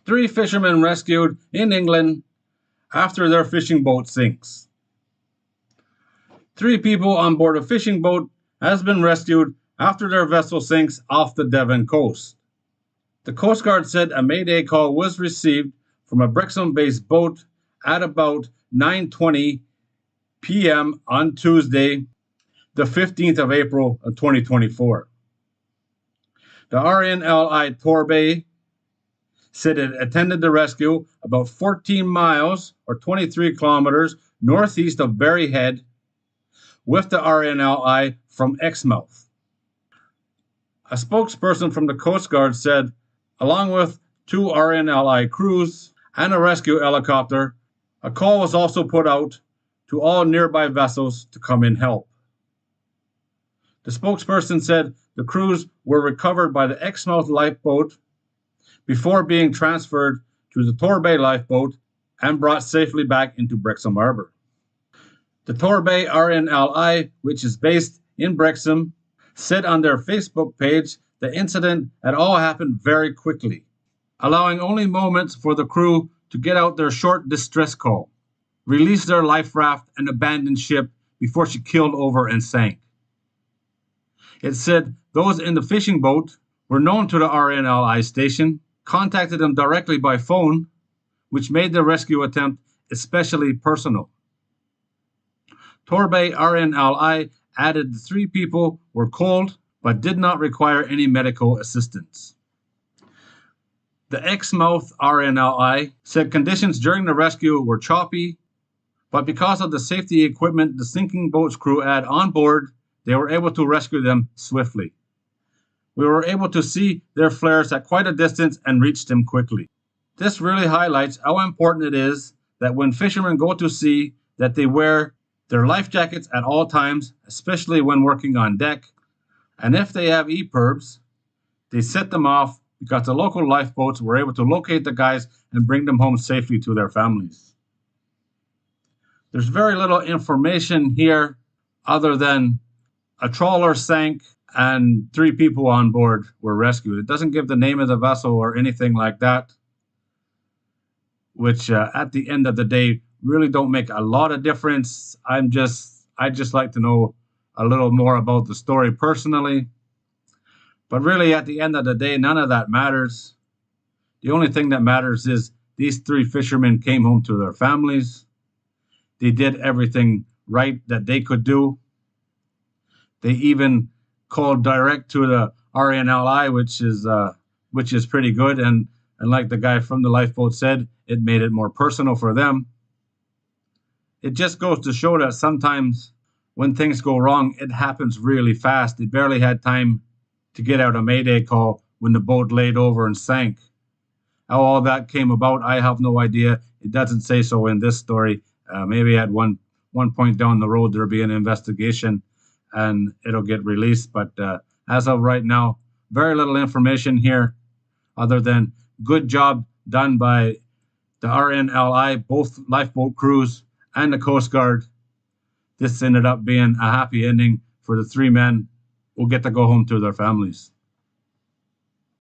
Three fishermen rescued in England after their fishing boat sinks. Three people on board a fishing boat has been rescued after their vessel sinks off the Devon coast. The Coast Guard said a Mayday call was received from a Brixham-based boat at about 9:20 p.m. on Tuesday, the 15th of April of 2024. The RNLI Torbay said it attended the rescue about 14 miles or 23 kilometers northeast of Berry Head with the RNLI from Exmouth. A spokesperson from the Coast Guard said, along with two RNLI crews and a rescue helicopter, a call was also put out to all nearby vessels to come in help. The spokesperson said the crews were recovered by the Exmouth lifeboat before being transferred to the Torbay lifeboat and brought safely back into Brixham Harbour. The Torbay RNLI, which is based in Brixham, said on their Facebook page the incident had all happened very quickly, allowing only moments for the crew to get out their short distress call, release their life raft, and abandon ship before she keeled over and sank. It said those in the fishing boat were known to the RNLI station, contacted them directly by phone, which made the rescue attempt especially personal. Torbay RNLI added the three people were cold but did not require any medical assistance. The Exmouth RNLI said conditions during the rescue were choppy, but because of the safety equipment the sinking boat's crew had on board, they were able to rescue them swiftly. We were able to see their flares at quite a distance and reach them quickly. This really highlights how important it is that when fishermen go to sea, that they wear their life jackets at all times, especially when working on deck. And if they have EPIRBs, they set them off because the local lifeboats were able to locate the guys and bring them home safely to their families. There's very little information here other than a trawler sank and three people on board were rescued. It doesn't give the name of the vessel or anything like that, which at the end of the day really don't make a lot of difference. I just like to know a little more about the story personally. But really at the end of the day, none of that matters. The only thing that matters is these three fishermen came home to their families. They did everything right that they could do. They even called direct to the RNLI, which is pretty good. And like the guy from the lifeboat said, it made it more personal for them. It just goes to show that sometimes when things go wrong, it happens really fast. They barely had time to get out a Mayday call when the boat laid over and sank. How all that came about, I have no idea. It doesn't say so in this story. Maybe at one point down the road there'll be an investigation and it'll get released. But as of right now, very little information here other than good job done by the RNLI, both lifeboat crews, and the Coast Guard. This ended up being a happy ending for the three men who get to go home to their families.